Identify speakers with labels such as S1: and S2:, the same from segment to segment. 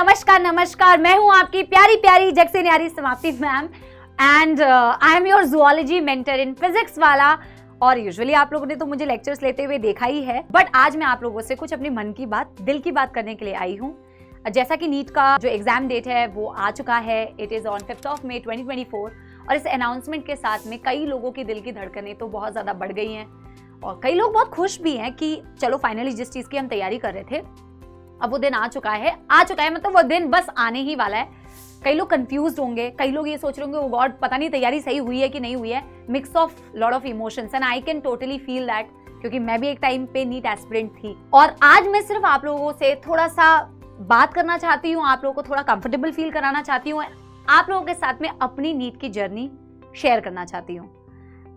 S1: नमस्कार, मैं हूं आपकी प्यारी प्यारी जग से न्यारी समाप्ति ma'am and I am your zoology mentor in physics वाला। और यूजुअली आप लोगों ने तो मुझे लेक्चर्स लेते हुए देखा ही है, बट आज मैं आप लोगों से कुछ अपने मन की बात, दिल की बात करने के लिए आई हूँ। जैसा कि नीट का जो एग्जाम डेट है वो आ चुका है, इट इज़ ऑन 5 मई 2024 और इस अनाउंसमेंट के साथ में कई लोगों की दिल की धड़कनें तो बहुत ज़्यादा बढ़ गई हैं और कई लोग बहुत खुश भी हैं कि चलो फाइनली जिस चीज़ की हम तैयारी कर रहे थे अब वो दिन आ चुका है मतलब वो दिन बस आने ही वाला है। कई लोग कंफ्यूज्ड होंगे, कई लोग ये सोच रहे होंगे, ओ गॉड पता नहीं तैयारी सही हुई है कि नहीं हुई है। Mix of lot of emotions and I can totally feel that, क्योंकि मैं भी एक टाइम पे नीट एस्पिरेंट थी। और आज मैं सिर्फ आप लोगों से थोड़ा सा बात करना चाहती हूँ, आप लोगों को थोड़ा कंफर्टेबल फील कराना चाहती हूँ, आप लोगों के साथ में अपनी नीट की जर्नी शेयर करना चाहती हूँ।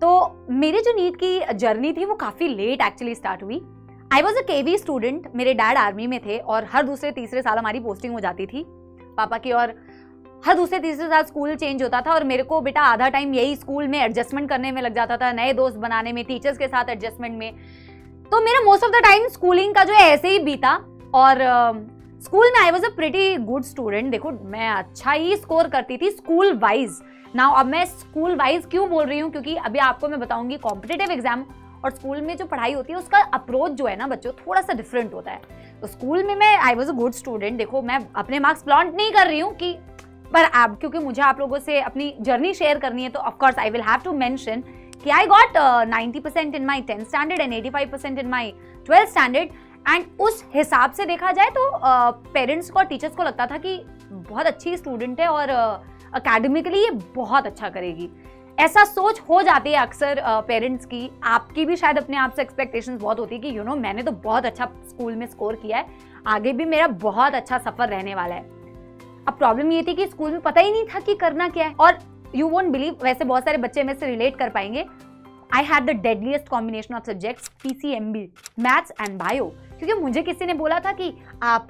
S1: तो मेरी जो नीट की जर्नी थी वो काफी लेट एक्चुअली स्टार्ट हुई। I was a KV student, मेरे डैड आर्मी में थे और हर दूसरे तीसरे साल हमारी पोस्टिंग हो जाती थी पापा की, और हर दूसरे तीसरे साल स्कूल चेंज होता था और मेरे को बेटा आधा टाइम यही स्कूल में एडजस्टमेंट करने में लग जाता था, नए दोस्त बनाने में, टीचर्स के साथ एडजस्टमेंट में। तो मेरा most of the time schooling का जो है ऐसे ही बीता। और स्कूल में आई was a pretty good student. देखो मैं अच्छा ही स्कोर करती थी स्कूल वाइज। नाउ अब मैं स्कूल वाइज क्यों बोल रही हूँ, क्योंकि अभी आपको मैं बताऊंगी कॉम्पिटिटिव एग्जाम और स्कूल में जो पढ़ाई होती है उसका अप्रोच जो है ना बच्चों थोड़ा सा डिफरेंट होता है। तो स्कूल में मैं आई वॉज अ गुड स्टूडेंट। देखो मैं अपने मार्क्स फ्लॉन्ट नहीं कर रही हूँ कि, पर अब क्योंकि मुझे आप लोगों से अपनी जर्नी शेयर करनी है तो of course I will have to mention कि I got 90% in my 10th standard and 85% in my 12th standard. And उस हिसाब से देखा जाए तो पेरेंट्स को और टीचर्स को लगता था कि बहुत अच्छी स्टूडेंट है और अकेडमिकली ये बहुत अच्छा करेगी। ऐसा सोच हो जाती है अक्सर पेरेंट्स की, आपकी भी शायद अपने आप से एक्सपेक्टेशंस बहुत होती है कि मैंने तो बहुत अच्छा स्कूल में स्कोर किया है, आगे भी मेरा बहुत अच्छा सफर रहने वाला है। अब प्रॉब्लम ये थी कि स्कूल में पता ही नहीं था कि करना क्या है। और यू वोंट बिलीव, वैसे बहुत सारे बच्चे में से रिलेट कर पाएंगे, I had the deadliest combination of subjects PCMB, maths and bio. क्योंकि मुझे किसी ने बोला था कि आप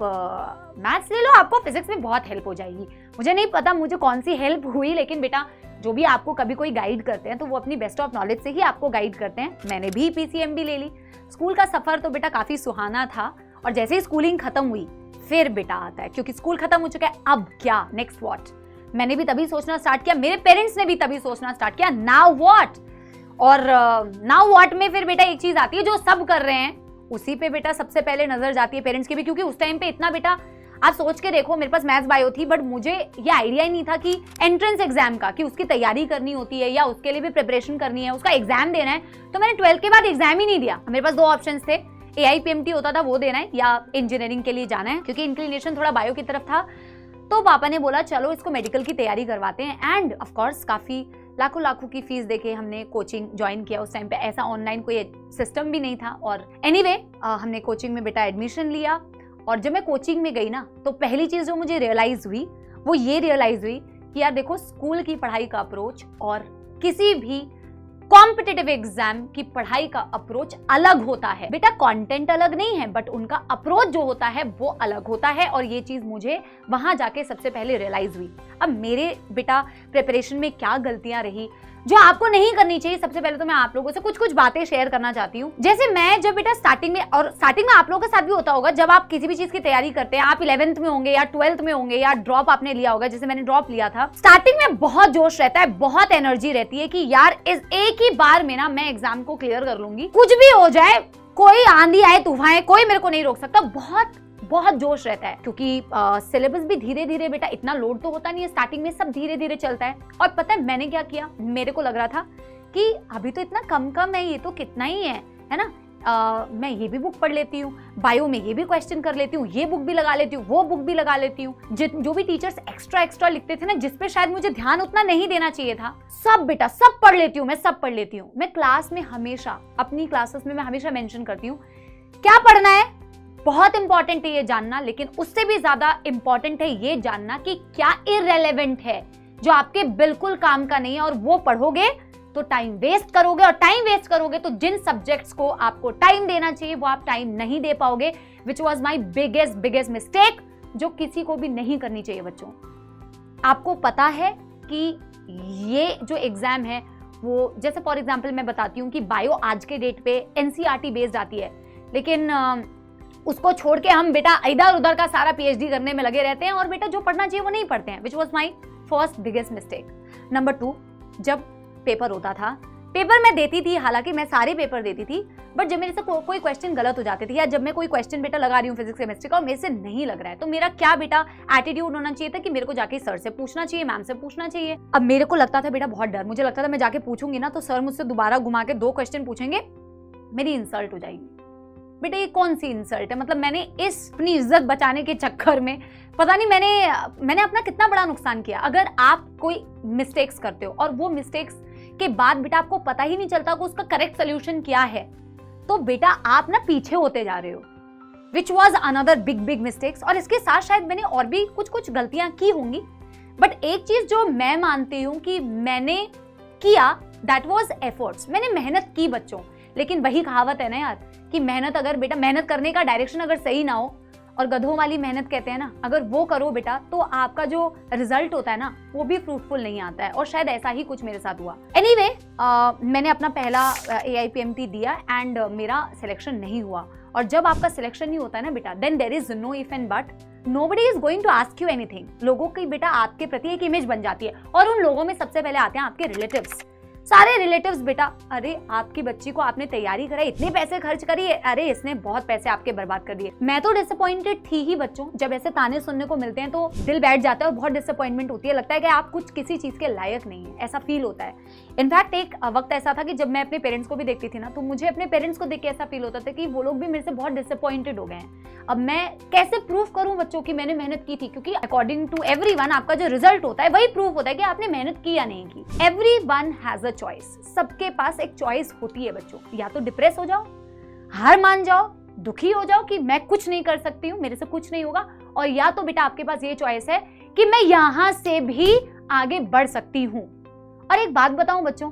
S1: मैथ्स ले लो, आपको फिजिक्स में बहुत हेल्प हो जाएगी। मुझे नहीं पता मुझे कौन सी हेल्प हुई, लेकिन बेटा जो भी आपको कभी कोई गाइड करते हैं तो वो अपनी बेस्ट ऑफ नॉलेज से ही आपको गाइड करते हैं। मैंने भी PCMB ले ली। स्कूल का सफर तो बेटा काफी सुहाना था और जैसे ही स्कूलिंग खत्म हुई फिर बेटा आता है, क्योंकि स्कूल खत्म हो चुका है, अब क्या, नेक्स्ट व्हाट। मैंने भी तभी सोचना स्टार्ट किया, मेरे पेरेंट्स ने भी तभी सोचना स्टार्ट किया, नाउ व्हाट। और नाउ व्हाट में फिर बेटा एक चीज आती है, जो सब कर रहे हैं उसी पे बेटा सबसे पहले नजर जाती है पेरेंट्स की भी। क्योंकि उस टाइम पे इतना बेटा आप सोच के देखो, मेरे पास मैथ्स बायो थी, बट मुझे ये आइडिया ही नहीं था कि एंट्रेंस एग्जाम का, कि उसकी तैयारी करनी होती है या उसके लिए भी प्रिपरेशन करनी है, उसका एग्जाम देना है। तो मैंने 12th के बाद एग्जाम ही नहीं दिया। मेरे पास 2 ऑप्शंस थे, AIPMT होता था वो देना है या इंजीनियरिंग के लिए जाना है, क्योंकि इंक्लिनेशन थोड़ा बायो की तरफ था। तो पापा ने बोला चलो इसको मेडिकल की तैयारी करवाते हैं। एंड ऑफ कोर्स काफी लाखों की फीस देके हमने कोचिंग ज्वाइन किया। उस टाइम पे ऐसा ऑनलाइन कोई सिस्टम भी नहीं था। और एनीवे हमने कोचिंग में बेटा एडमिशन लिया। और जब मैं कोचिंग में गई ना तो पहली चीज जो मुझे रियलाइज हुई वो ये रियलाइज हुई कि यार देखो स्कूल की पढ़ाई का अप्रोच और किसी भी कॉम्पिटिटिव एग्जाम की पढ़ाई का अप्रोच अलग होता है। बेटा कंटेंट अलग नहीं है, बट उनका अप्रोच जो होता है वो अलग होता है। और ये चीज मुझे वहां जाके सबसे पहले रियलाइज हुई। अब मेरे बेटा प्रिपरेशन में क्या गलतियां रही जो आपको नहीं करनी चाहिए, सबसे पहले तो मैं आप लोगों से कुछ बातें शेयर करना चाहती हूँ। जैसे मैं जब बेटा स्टार्टिंग में, और स्टार्टिंग में आप लोगों के साथ भी होता होगा, जब आप किसी भी चीज की तैयारी करते हैं, आप 11th में होंगे या 12th में होंगे या ड्रॉप आपने लिया होगा, जैसे मैंने ड्रॉप लिया था, स्टार्टिंग में बहुत जोश रहता है, बहुत एनर्जी रहती है कि यार इस एक ही बार में ना मैं एग्जाम को क्लियर कर लूंगी, कुछ भी हो जाए, कोई आंधी आए तूफान आए, कोई मेरे को नहीं रोक सकता। बहुत जोश रहता है, क्योंकि सिलेबस भी धीरे धीरे बेटा, इतना लोड तो होता नहीं है स्टार्टिंग में, सब धीरे धीरे चलता है। और पता है मैंने क्या किया, मेरे को लग रहा था कि अभी तो इतना कम है, ये तो कितना ही है ना, मैं ये भी बुक पढ़ लेती हूँ, बायो में ये भी क्वेश्चन कर लेती हूँ, ये बुक भी लगा लेती हूँ, वो बुक भी लगा लेती हूँ। जो भी टीचर्स एक्स्ट्रा लिखते थे ना, जिसपे शायद मुझे ध्यान उतना नहीं देना चाहिए था, सब बेटा सब पढ़ लेती हूँ, मैं सब पढ़ लेती हूँ। मैं क्लास में हमेशा, अपनी क्लासेस में मैं हमेशा मेंशन करती हूँ क्या पढ़ना है, बहुत इंपॉर्टेंट है ये जानना, लेकिन उससे भी ज्यादा इंपॉर्टेंट है ये जानना कि क्या इररिलेवेंट है, जो आपके बिल्कुल काम का नहीं है, और वो पढ़ोगे तो टाइम वेस्ट करोगे, और टाइम वेस्ट करोगे तो जिन सब्जेक्ट्स को आपको टाइम देना चाहिए वो आप टाइम नहीं दे पाओगे, which was my biggest mistake, जो किसी को भी नहीं करनी चाहिए। बच्चों आपको पता है कि ये जो एग्जाम है वो, जैसे फॉर एग्जाम्पल मैं बताती हूँ कि बायो आज के डेट पे NCERT बेस्ड आती है, लेकिन उसको छोड़ के हम बेटा इधर उधर का सारा पीएचडी करने में लगे रहते हैं और बेटा जो पढ़ना चाहिए वो नहीं पढ़ते हैं, which was my first biggest mistake. Number 2, जब पेपर होता था, पेपर मैं देती थी, हालांकि मैं सारे पेपर देती थी, बट जब मेरे से कोई क्वेश्चन गलत हो जाते थे या जब मैं कोई क्वेश्चन बेटा लगा रही हूँ फिजिक्स केमिस्ट्री का और मेरे से नहीं लग रहा है, तो मेरा क्या बेटा एटीट्यूड होना चाहिए था कि मेरे को जाके सर से पूछना चाहिए, मैम से पूछना चाहिए। अब मेरे को लगता था बेटा बहुत डर, मुझे लगता था मैं जाके पूछूंगी ना तो सर मुझसे दोबारा घुमा के 2 क्वेश्चन पूछेंगे, मेरी इंसल्ट हो जाएगी। बेटा ये कौन सी इंसल्ट है, मतलब मैंने इस अपनी इज्जत बचाने के चक्कर में पता नहीं मैंने अपना कितना बड़ा नुकसान किया। अगर आप कोई मिस्टेक्स करते हो और वो मिस्टेक्स के बाद बेटा आपको पता ही नहीं चलता कि उसका करेक्ट सोल्यूशन क्या है, तो बेटा आप ना पीछे होते जा रहे हो, which was another big mistakes. और इसके साथ शायद मैंने और भी कुछ गलतियां की होंगी, बट एक चीज जो मैं मानती हूँ कि मैंने किया, दैट वॉज एफर्ट्स। मैंने मेहनत की बच्चों, लेकिन वही कहावत है ना यार कि मेहनत अगर बेटा मेहनत करने का डायरेक्शन अगर सही ना हो, और गधों वाली मेहनत कहते हैं ना, अगर वो करो बेटा तो आपका जो रिजल्ट होता है ना वो भी फ्रूटफुल नहीं आता है, और शायद ऐसा ही कुछ मेरे साथ हुआ। एनीवे, मैंने अपना पहला AIPMT दिया एंड मेरा सिलेक्शन नहीं हुआ। और जब आपका सिलेक्शन नहीं होता है ना बेटा, then there is no if and but, nobody is going to ask you anything. लोगों की बेटा आपके प्रति एक इमेज बन जाती है, और उन लोगों में सबसे पहले आते हैं आपके रिलेटिव्स। सारे रिलेटिव्स बेटा, अरे आपकी बच्ची को आपने तैयारी कराई, इतने पैसे खर्च करिए, अरे इसने बहुत पैसे आपके बर्बाद कर दिए। मैं तो डिसअपॉइंटेड थी ही बच्चों, जब ऐसे ताने सुनने को मिलते हैं तो दिल बैठ जाता है और बहुत डिसअपॉइंटमेंट होती है, लगता है कि आप कुछ किसी चीज के लायक नहीं है, ऐसा फील होता है। इनफैक्ट एक वक्त ऐसा था कि जब मैं अपने पेरेंट्स को भी देखती थी ना, तो मुझे अपने पेरेंट्स को देख के ऐसा फील होता था कि वो लोग भी मेरे से बहुत डिसअपॉइंटेड हो गए हैं। अब मैं कैसे प्रूव करूं बच्चों की मैंने मेहनत की थी, क्योंकि अकॉर्डिंग टू एवरीवन आपका जो रिजल्ट होता है वही प्रूफ होता है कि आपने मेहनत की या नहीं की। एवरीवन हैज अ चॉइस, सबके पास एक चॉइस होती है बच्चों, या तो डिप्रेस हो जाओ, हार मान जाओ, दुखी हो जाओ कि मैं कुछ नहीं कर सकती हूँ, मेरे से कुछ नहीं होगा, और या तो बेटा आपके पास ये चॉइस है कि मैं यहां से भी आगे बढ़ सकती हूँ। और एक बात बताऊं बच्चों,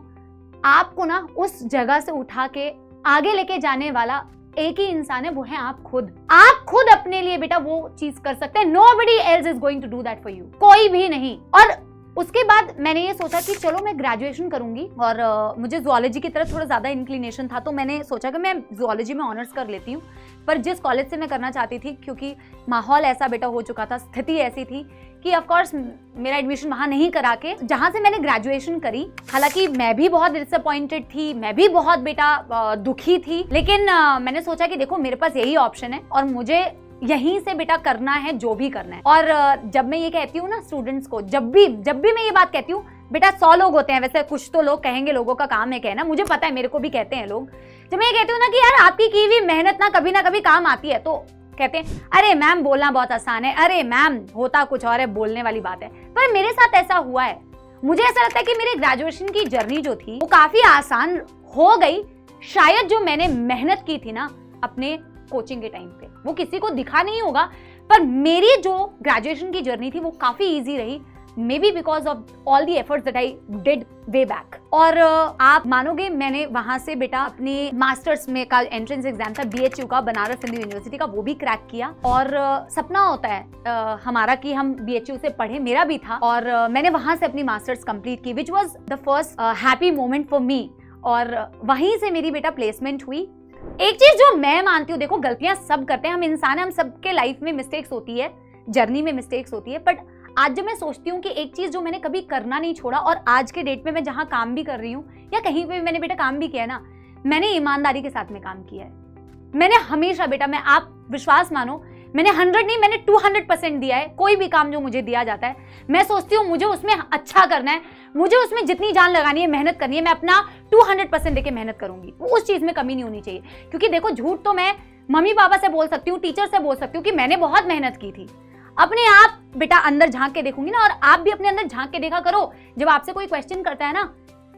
S1: आपको ना उस जगह से उठा के आगे लेके जाने वाला एक ही इंसान है, वो है आप खुद। आप खुद अपने लिए बेटा वो चीज कर सकते हैं, nobody else is going to do that for you, कोई भी नहीं। और उसके बाद मैंने ये सोचा कि चलो मैं ग्रेजुएशन करूंगी, और मुझे जूलॉजी की तरफ थोड़ा ज्यादा इंक्लिनेशन था, तो मैंने सोचा कि मैं जूलॉजी में ऑनर्स कर लेती हूँ। पर जिस कॉलेज से मैं करना चाहती थी, क्योंकि माहौल ऐसा बेटा हो चुका था, स्थिति ऐसी थी कि ऑफ कोर्स मेरा एडमिशन वहां नहीं करा के जहां से मैंने ग्रेजुएशन करी, हालांकि मैं भी बहुत डिसअपॉइंटेड थी, मैं भी बहुत बेटा दुखी थी, लेकिन मैंने सोचा कि देखो मेरे पास यही ऑप्शन है और मुझे यहीं से बेटा करना है जो भी करना है। और जब मैं ये कहती हूँ ना स्टूडेंट्स को, जब भी मैं ये बात कहती हूँ, बेटा 100 लोग होते हैं, वैसे कुछ तो लोग कहेंगे, लोगों का काम है कहना, मुझे पता है, मेरे को भी कहते हैं लोग। जब मैं ये कहती हूँ ना कि यार आपकी की हुई मेहनत ना कभी काम आती है, तो कहते हैं अरे मैम बोलना बहुत आसान है, अरे मैम होता कुछ और है, बोलने वाली बात है। पर मेरे साथ ऐसा हुआ है, मुझे ऐसा लगता है कि मेरे ग्रेजुएशन की जर्नी जो थी वो काफी आसान हो गई, शायद जो मैंने मेहनत की थी ना अपने कोचिंग के टाइम पे, वो किसी को दिखा नहीं होगा, पर मेरी जो ग्रेजुएशन की जर्नी थी वो काफी इजी रही, may be because of all the efforts that I did way back. और आप मानोगे, मैंने वहां से बेटा अपने मास्टर्स में का एंट्रेंस एग्जाम था BHU का, बनारस हिंदू यूनिवर्सिटी का, वो भी क्रैक किया। और सपना होता है हमारा कि हम BHU से पढ़े, मेरा भी था, और मैंने वहां से अपनी मास्टर्स कंप्लीट की, which was the first happy moment for me. और वहीं से मेरी बेटा प्लेसमेंट हुई। एक चीज जो मैं मानती हूँ, देखो गलतियां सब करते हैं, हम इंसान हैं, हम सबके लाइफ में मिस्टेक्स होती है, जर्नी में मिस्टेक्स होती है, बट आज जब मैं सोचती हूँ कि एक चीज जो मैंने कभी करना नहीं छोड़ा, और आज के डेट में मैं जहाँ काम भी कर रही हूँ या कहीं पे भी मैंने बेटा काम भी किया है ना, मैंने ईमानदारी के साथ में काम किया है। मैंने हमेशा बेटा, मैं आप विश्वास मानो, मैंने 100 नहीं, मैंने 200% दिया है। कोई भी काम जो मुझे दिया जाता है, मैं सोचती हूँ मुझे उसमें अच्छा करना है, मुझे उसमें जितनी जान लगानी है, मेहनत करनी है, मैं अपना 200% देके मेहनत करूंगी, उस चीज में कमी नहीं होनी चाहिए। क्योंकि देखो झूठ तो मैं मम्मी पापा से बोल सकती हूँ, टीचर से बोल सकती हूँ कि मैंने बहुत मेहनत की थी। अपने आप बेटा अंदर झांक के देखूंगी ना, और आप भी अपने अंदर झांक के देखा करो। जब आपसे कोई क्वेश्चन करता है ना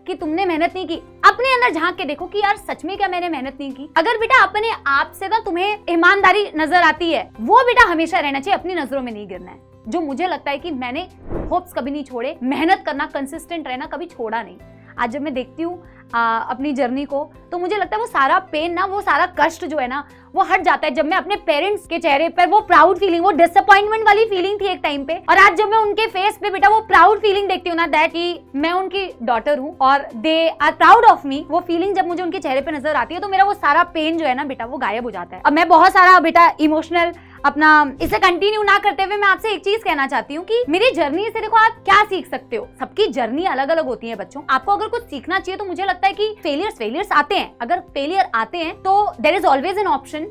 S1: कि तुमने मेहनत नहीं की, अपने अंदर झांक के देखो कि यार सच में क्या मैंने मेहनत नहीं की। अगर बेटा अपने आप से ना तुम्हें ईमानदारी नजर आती है, वो बेटा हमेशा रहना चाहिए, अपनी नजरों में नहीं गिरना है। जो मुझे लगता है कि मैंने होप्स कभी नहीं छोड़े, मेहनत करना, कंसिस्टेंट रहना कभी छोड़ा नहीं। आज जब मैं देखती हूँ अपनी जर्नी को, तो मुझे लगता है वो सारा पेन ना, वो सारा कष्ट जो है ना, वो हट जाता है जब मैं अपने पेरेंट्स के चेहरे पर वो प्राउड फीलिंग, वो डिसअपॉइंटमेंट वाली फीलिंग थी एक टाइम पे, और आज जब मैं उनके फेस पे बेटा वो प्राउड फीलिंग देखती हूँ ना, दैट कि मैं उनकी डॉटर हूँ और they are proud of me, वो फीलिंग जब मुझे उनके चेहरे पे नजर आती है तो मेरा वो सारा पेन जो है ना बेटा वो गायब हो जाता है। अब मैं बहुत सारा बेटा इमोशनल अपना इसे कंटिन्यू ना करते हुए मैं आपसे एक चीज कहना चाहती हूँ कि मेरी जर्नी से देखो आप क्या सीख सकते हो। सबकी जर्नी अलग अलग होती है बच्चों, आपको अगर कुछ सीखना चाहिए तो मुझे लगता है कि फेलियर्स आते हैं, अगर फेलियर आते हैं तो there is always an option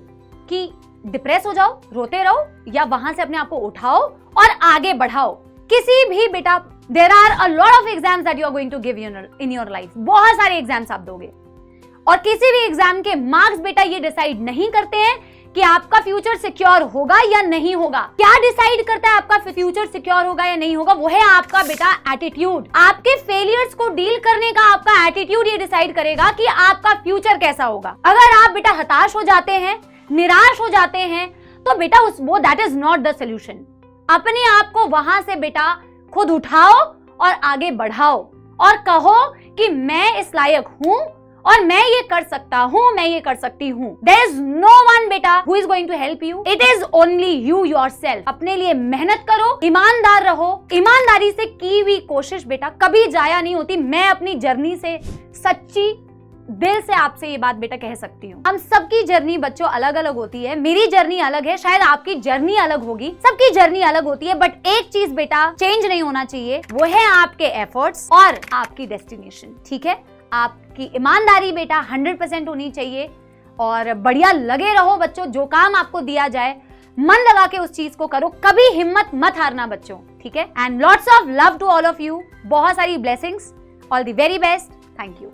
S1: कि डिप्रेस हो जाओ, रोते रहो, या वहां से अपने आप को उठाओ और आगे बढ़ाओ। किसी भी बेटा there are a lot of exams that you are going to give in your life, बहुत सारे एग्जाम्स आप दोगे और किसी भी एग्जाम के मार्क्स बेटा ये डिसाइड नहीं करते हैं कि आपका फ्यूचर सिक्योर होगा या नहीं होगा। क्या डिसाइड करता है आपका फ्यूचर सिक्योर होगा या नहीं होगा? वो है आपका बेटा एटीट्यूड। आपके फेलियर्स को डील करने का आपका एटीट्यूड ये डिसाइड करेगा कि आपका फ्यूचर कैसा होगा। अगर आप बेटा हताश हो जाते हैं, निराश हो जाते हैं, तो बेटा वो that is not the solution. अपने आप को वहां से बेटा खुद उठाओ और आगे बढ़ाओ और कहो कि मैं इस लायक हूं और मैं ये कर सकता हूं, मैं ये कर सकती हूं। There is no one बेटा who is going to help you. It is only you yourself. अपने लिए मेहनत करो, ईमानदार रहो। ईमानदारी से की हुई कोशिश बेटा कभी जाया नहीं होती। मैं अपनी जर्नी से सच्ची दिल से आपसे ये बात बेटा कह सकती हूँ। हम सबकी जर्नी बच्चों अलग अलग होती है, मेरी जर्नी अलग है, शायद आपकी जर्नी अलग होगी, सबकी जर्नी अलग होती है, बट एक चीज बेटा चेंज नहीं होना चाहिए, वो है आपके एफर्ट्स और आपकी डेस्टिनेशन। ठीक है, आपकी ईमानदारी बेटा 100% होनी चाहिए और बढ़िया लगे रहो बच्चों। जो काम आपको दिया जाए मन लगा के उस चीज को करो, कभी हिम्मत मत हारना बच्चों। ठीक है, and lots of love to all of you. बहुत सारी blessings, all the very best. Thank you.